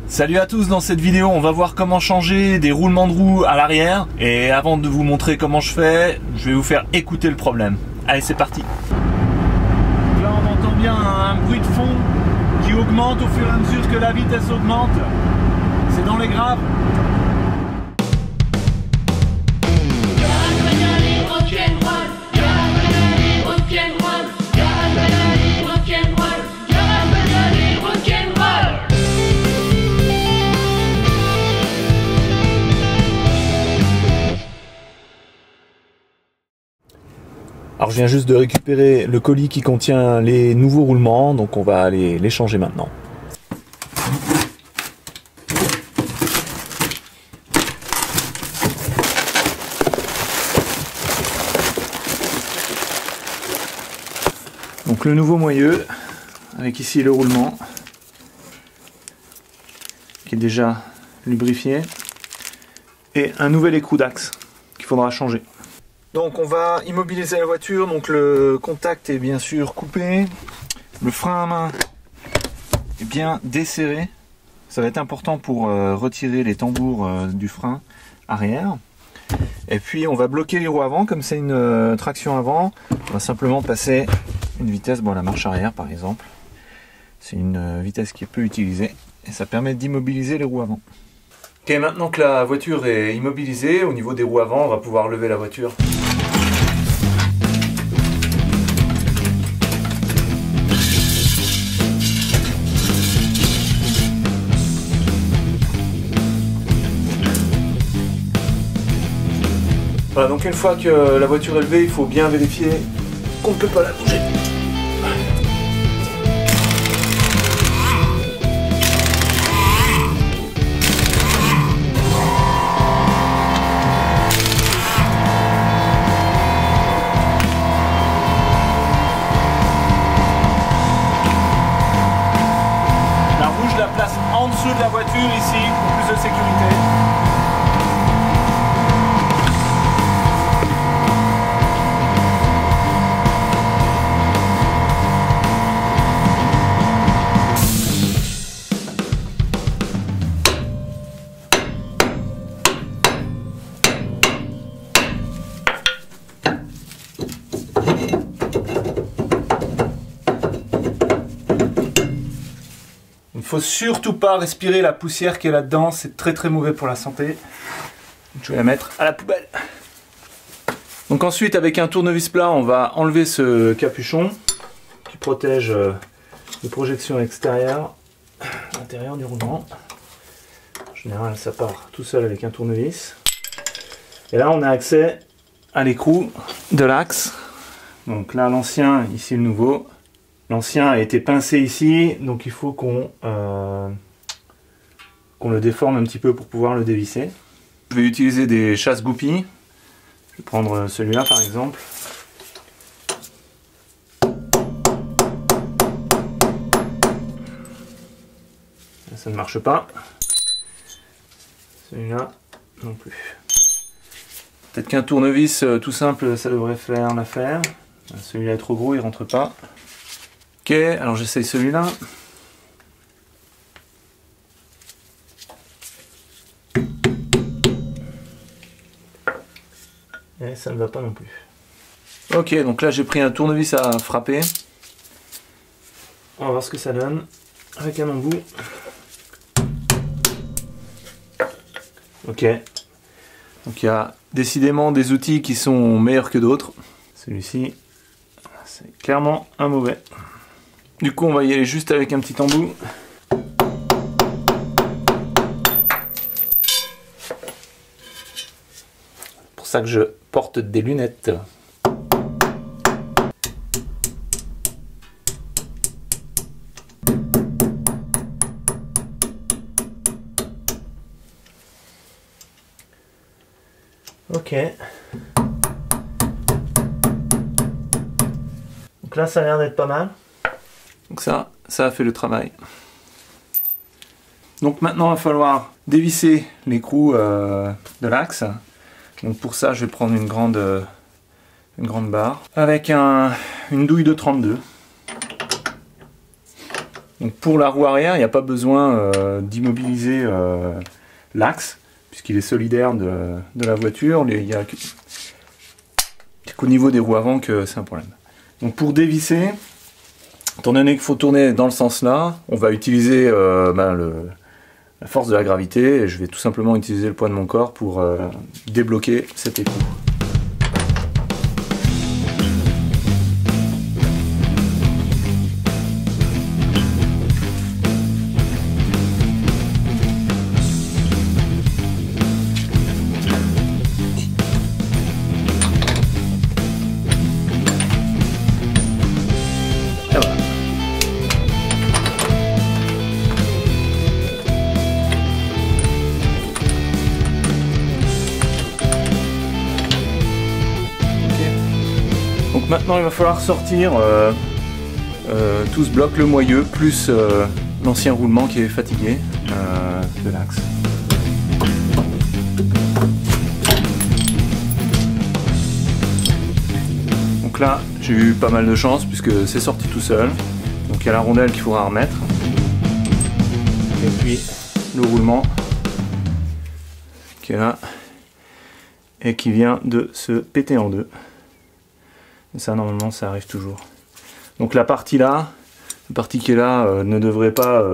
Salut à tous, dans cette vidéo on va voir comment changer des roulements de roues à l'arrière. Et avant de vous montrer comment je fais, je vais vous faire écouter le problème. Allez, c'est parti. Donc là on entend bien un bruit de fond qui augmente au fur et à mesure que la vitesse augmente. C'est dans les graves. Alors je viens juste de récupérer le colis qui contient les nouveaux roulements, donc on va aller les changer maintenant. Donc le nouveau moyeu, avec ici le roulement, qui est déjà lubrifié, et un nouvel écrou d'axe qu'il faudra changer. Donc on va immobiliser la voiture, donc le contact est bien sûr coupé, le frein à main est bien desserré, ça va être important pour retirer les tambours du frein arrière. Et puis on va bloquer les roues avant, comme c'est une traction avant, on va simplement passer une vitesse, bon la marche arrière par exemple, c'est une vitesse qui est peu utilisée et ça permet d'immobiliser les roues avant. Ok, maintenant que la voiture est immobilisée, au niveau des roues avant, on va pouvoir lever la voiture. Voilà, donc une fois que la voiture est levée, il faut bien vérifier qu'on ne peut pas la bouger. La roue, je la place en dessous de la voiture ici, pour plus de sécurité. Il ne faut surtout pas respirer la poussière qui est là-dedans, c'est très mauvais pour la santé. Je vais la mettre à la poubelle. Donc ensuite, avec un tournevis plat, on va enlever ce capuchon qui protège les projections extérieures à l'intérieur du roulement. En général, ça part tout seul avec un tournevis. Et là, on a accès à l'écrou de l'axe. Donc là, l'ancien, ici le nouveau. L'ancien a été pincé ici, donc il faut qu'on le déforme un petit peu pour pouvoir le dévisser. Je vais utiliser des chasse-goupilles. Je vais prendre celui-là par exemple. Ça ne marche pas. Celui-là non plus. Peut-être qu'un tournevis tout simple, ça devrait faire l'affaire. Celui-là est trop gros, il rentre pas. Ok, alors j'essaye celui-là. Et ça ne va pas non plus. Ok, donc là j'ai pris un tournevis à frapper. On va voir ce que ça donne avec un embout. Ok. Donc il y a décidément des outils qui sont meilleurs que d'autres. Celui-ci, c'est clairement un mauvais. Du coup, on va y aller juste avec un petit embout. C'est pour ça que je porte des lunettes. Ok. Donc là, ça a l'air d'être pas mal. Donc ça a fait le travail. Donc maintenant, il va falloir dévisser l'écrou de l'axe. Donc pour ça, je vais prendre une grande barre avec une douille de 32. Donc pour la roue arrière, il n'y a pas besoin d'immobiliser utiliser l'axe, puisqu'il est solidaire de la voiture. Il n'y a qu'au niveau des roues avant que c'est un problème. Donc pour dévisser, étant donné qu'il faut tourner dans le sens là, on va utiliser la force de la gravité, et je vais tout simplement utiliser le poids de mon corps pour débloquer cet écrou. Donc maintenant il va falloir sortir tout ce bloc, le moyeu, plus l'ancien roulement qui est fatigué de l'axe. Donc là j'ai eu pas mal de chance puisque c'est sorti tout seul. Donc il y a la rondelle qu'il faudra remettre. Et puis le roulement qui est là et qui vient de se péter en deux. Et ça normalement ça arrive toujours. Donc la partie là, la partie qui est là ne devrait pas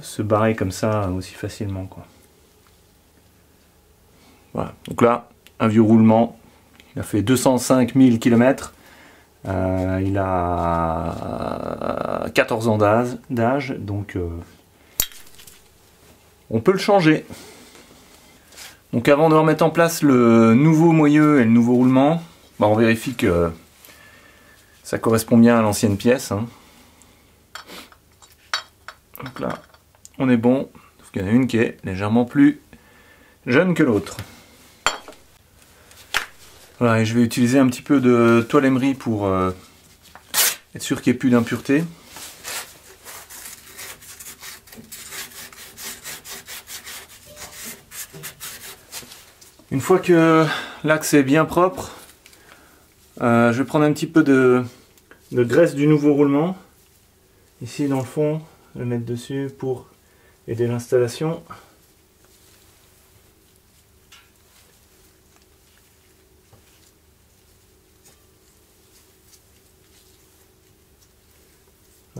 se barrer comme ça aussi facilement, quoi. Voilà. Donc là, un vieux roulement, il a fait 205 000 km, il a 14 ans d'âge, donc on peut le changer. Donc avant de remettre en place le nouveau moyeu et le nouveau roulement, on vérifie que ça correspond bien à l'ancienne pièce. Hein. Donc là, on est bon. Sauf qu'il y en a une qui est légèrement plus jeune que l'autre. Voilà, et je vais utiliser un petit peu de toile émery pour être sûr qu'il n'y ait plus d'impuretés. Une fois que l'axe est bien propre, je vais prendre un petit peu de graisse du nouveau roulement, ici dans le fond, le mettre dessus pour aider l'installation.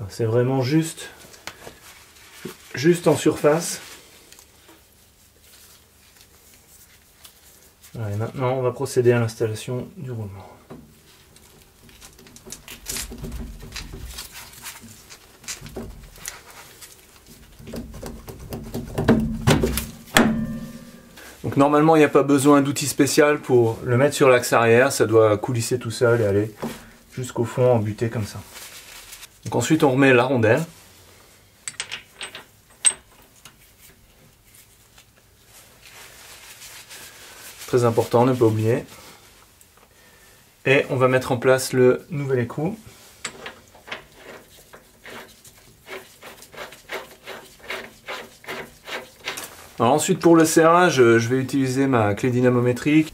C'est vraiment juste en surface. Voilà, et maintenant on va procéder à l'installation du roulement. Donc normalement il n'y a pas besoin d'outil spécial pour le mettre sur l'axe arrière, ça doit coulisser tout seul et aller jusqu'au fond embuté comme ça. Donc ensuite on remet la rondelle. Très important, ne pas oublier. Et on va mettre en place le nouvel écrou. Alors ensuite pour le serrage, je vais utiliser ma clé dynamométrique.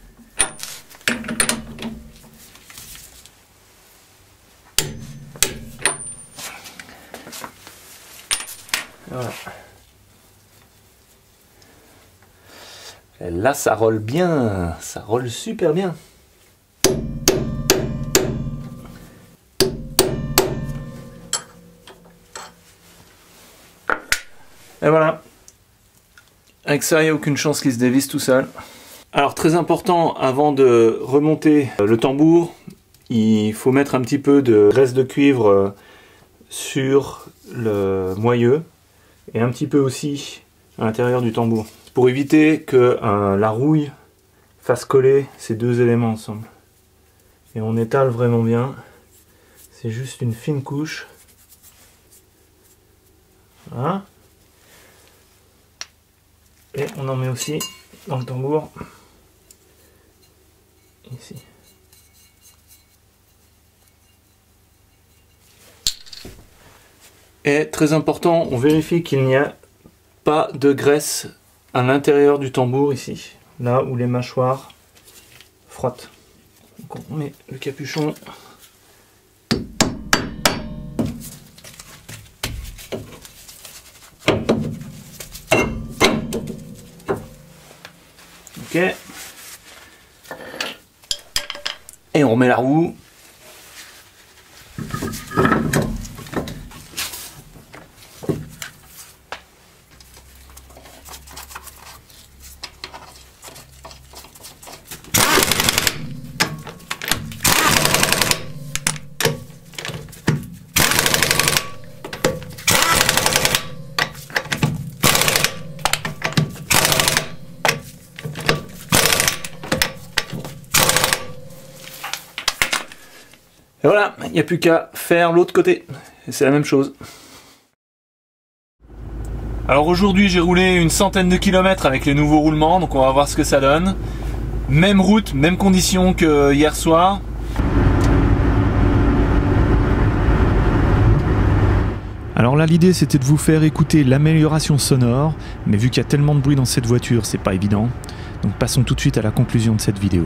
Voilà. Et là ça roule bien, ça roule super bien. Et voilà. Avec ça, il n'y a aucune chance qu'il se dévisse tout seul. Alors très important, avant de remonter le tambour, il faut mettre un petit peu de graisse de cuivre sur le moyeu et un petit peu aussi à l'intérieur du tambour, pour éviter que la rouille fasse coller ces deux éléments ensemble. Et on étale vraiment bien, c'est juste une fine couche. Voilà. Et on en met aussi dans le tambour, ici. Et très important, on vérifie qu'il n'y a pas de graisse à l'intérieur du tambour ici, là où les mâchoires frottent. Donc on met le capuchon. Ok. Et on remet la roue. Et voilà, il n'y a plus qu'à faire l'autre côté. Et c'est la même chose. Alors aujourd'hui, j'ai roulé une centaine de kilomètres avec les nouveaux roulements, donc on va voir ce que ça donne. Même route, même conditions que hier soir. Alors là, l'idée c'était de vous faire écouter l'amélioration sonore, mais vu qu'il y a tellement de bruit dans cette voiture, c'est pas évident. Donc passons tout de suite à la conclusion de cette vidéo.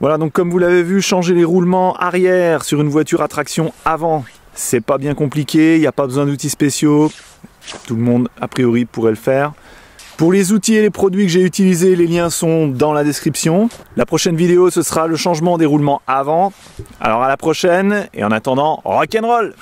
Voilà, donc comme vous l'avez vu, changer les roulements arrière sur une voiture à traction avant, c'est pas bien compliqué, il n'y a pas besoin d'outils spéciaux. Tout le monde, a priori, pourrait le faire. Pour les outils et les produits que j'ai utilisés, les liens sont dans la description. La prochaine vidéo, ce sera le changement des roulements avant. Alors à la prochaine, et en attendant, rock'n'roll!